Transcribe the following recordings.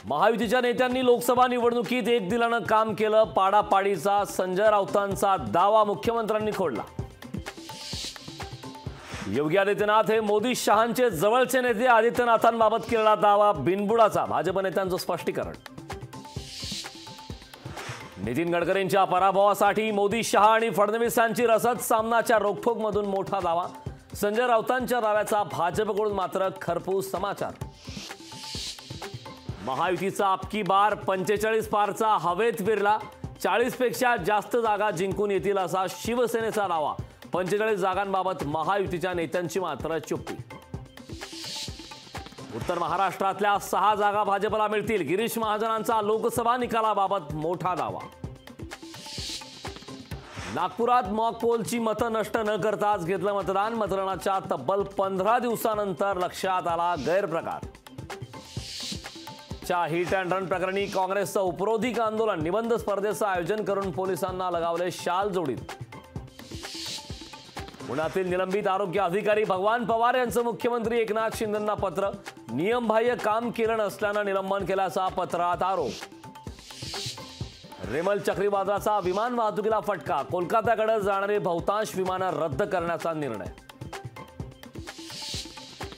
महायुतीच्या नेत्यांनी लोकसभा निवडणुकीत एक दिलानं काम केलं, पाडापाडीचा संजय राऊतांचा दावा मुख्यमंत्र्यांनी खोडला। योगी आदित्यनाथ हे मोदी शहांचे जवळचे नेते, आदित्यनाथांबाबत केलेला दावा बिनबुडाचा, भाजप नेत्यांचं स्पष्टीकरण। नितीन गडकरींच्या पराभवासाठी मोदी शहा आणि फडणवीसांची रसद, सामनाच्या रोखोकमधून मोठा दावा, संजय राऊतांच्या दाव्याचा भाजपकडून मात्र खरपूस समाचार। महायुतीचा अबकी बार 45 पारचा हवेत विरला, 40 पेक्षा जास्त जागा जिंकून येतील असा शिवसेनेचा दावा, 45 जागांबाबत महायुतीच्या नेत्यांची मात्र चुप्पी। उत्तर महाराष्ट्रातल्या 6 जागा भाजपला मिळतील, गिरीश महाजनांचा लोकसभा निकालाबाबत मोठा दावा। नागपुरात मॉक पोलची मतं नष्ट न करताच घेतलं मतदान, मतदानाच्या तब्बल 15 दिवसानंतर लक्षात आला गैरप्रकार। हिट अँड रन प्रकरणी काँग्रेसचं उपरोधिक आंदोलन, निबंध स्पर्धेचं आयोजन करून पोलिसांना लगावले शाल जोडीत। पुण्यातील निलंबित आरोग्य अधिकारी भगवान पवार यांचं मुख्यमंत्री एकनाथ शिंदेंना पत्र, नियमबाह्य काम केलं नसल्यानं निलंबन केल्याचा पत्रात आरोप। रेमल चक्रीवादळाचा विमान वाहतुकीला फटका, कोलकात्याकडे जाणारी बहुतांश विमानं रद्द करण्याचा निर्णय।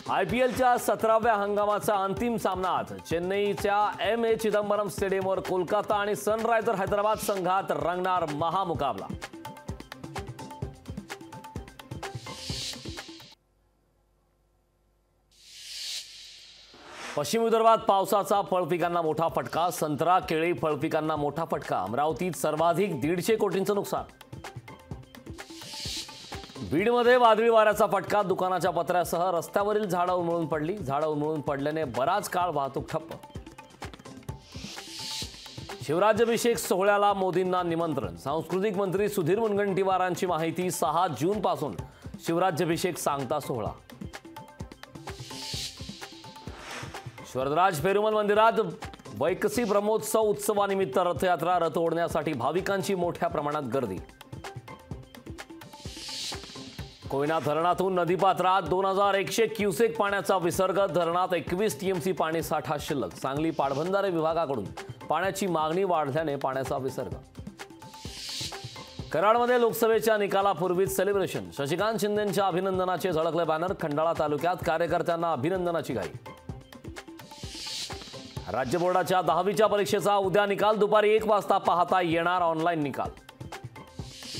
आयपीएलच्या 17व्या हंगामाचा अंतिम सामना आज चेन्नईच्या एम ए चिदंबरम स्टेडियमवर कोलकाता आणि सनरायझर हैदराबाद संघात रंगणार महामुकाबला। पश्चिम विदर्भात पावसाचा फळपिकांना मोठा फटका, संत्रा केळी फळपिकांना मोठा फटका, अमरावतीत सर्वाधिक 150 कोटींचं नुकसान। बीडमध्ये वादळी वाऱ्याचा फटका, दुकानाच्या पत्र्यासह रस्त्यावरील झाडं उन्मळून पडली, झाडं उन्मळून पडल्याने बराच काळ वाहतूक ठप्प। शिवराज्याभिषेक सोहळ्याला मोदींना निमंत्रण, सांस्कृतिक मंत्री सुधीर मुनगंटीवारांची माहिती, 6 जून पासून शिवराज्याभिषेक सांगता सोहळा। वरदराज पेरुमल मंदिरात वैकसी ब्रह्मोत्सव उत्सवानिमित्त रथयात्रा, रथ ओढण्यासाठी भाविकांची मोठ्या प्रमाणात गर्दी। कोयना धरणातून नदीपात्रात 2100 क्युसेक पाण्याचा विसर्ग, धरणात 21 टीएमसी पाणी साठा शिल्लक, सांगली पाटबंधारे विभागाकडून पाण्याची मागणी वाढल्याने पाण्याचा विसर्ग। कराडमध्ये लोकसभेच्या निकालापूर्वीच सेलिब्रेशन, शशिकांत शिंदेंच्या अभिनंदनाचे झळकले बॅनर, खंडाळा तालुक्यात कार्यकर्त्यांना अभिनंदनाची घाई। राज्य बोर्डाच्या 10वीच्या परीक्षेचा उद्या निकाल, दुपारी 1 वाजता पाहता येणार ऑनलाईन निकाल।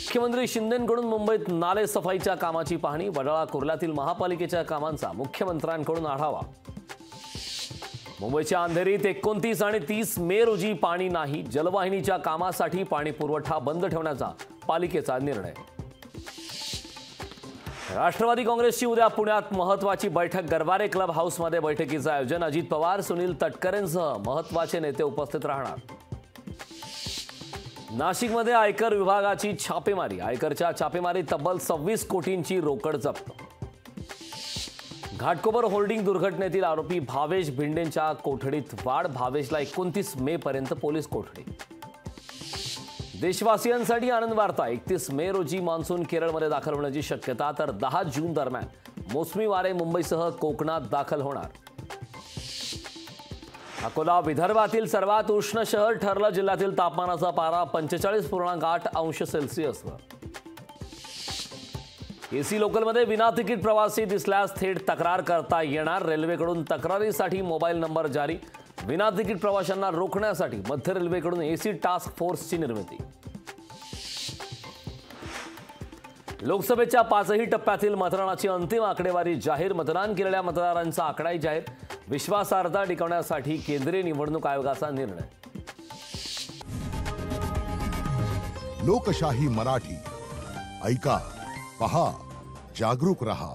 मुख्यमंत्री शिंदेंकडून मुंबईत नाले सफाईच्या कामाची पाहणी, वडाळा कुर्ल्यातील महापालिकेच्या कामांचा मुख्यमंत्र्यांकडून आढावा। मुंबईच्या अंधेरीत 29 आणि 30 मे रोजी पाणी नाही, जलवाहिनीच्या कामासाठी पाणी पुरवठा बंद ठेवण्याचा पालिकेचा निर्णय। राष्ट्रवादी काँग्रेसची उद्या पुण्यात महत्त्वाची बैठक, गरवारे क्लब हाऊसमध्ये बैठकीचं आयोजन, अजित पवार, सुनील तटकरेंसह महत्त्वाचे नेते उपस्थित राहणार। नाशिकमध्ये आयकर विभागाची छापेमारी, आयकरच्या छापेमारीत तब्बल 26 कोटींची रोकड जप्त। घाटकोपर होल्डिंग दुर्घटनेतील आरोपी भावेश भिंडेंच्या कोठडीत वाढ, भावेशला 29 मे पर्यंत पोलीस कोठडी। देशवासियांसाठी आनंद वार्ता, 31 मे रोजी मान्सून केरळमध्ये दाखल होण्याची शक्यता, तर 10 जून दरम्यान मोसमी वारे मुंबईसह कोकणात दाखल होणार। अकोला विदर्भातील सर्वात उष्ण शहर ठरलं, जिल्ह्यातील तापमानाचा पारा 45.8 अंश सेल्सिअसवर। एसी लोकलमध्ये विना तिकीट प्रवासी दिसल्यास थेट तक्रार करता येणार, रेल्वेकडून तक्रारीसाठी मोबाईल नंबर जारी, विना तिकीट प्रवाशांना रोखण्यासाठी मध्य रेल्वेकडून एसी टास्क फोर्सची निर्मिती। लोकसभेच्या 5ही टप्प्यातील मतदानाची अंतिम आकडेवारी जाहीर, मतदान केलेल्या मतदारांचा आकडाही जाहीर, विश्वासार्हता टिकवण्यासाठी केंद्रीय निवडणूक आयोगाचा निर्णय। लोकशाही मराठी ऐका, पहा, जागरूक रहा।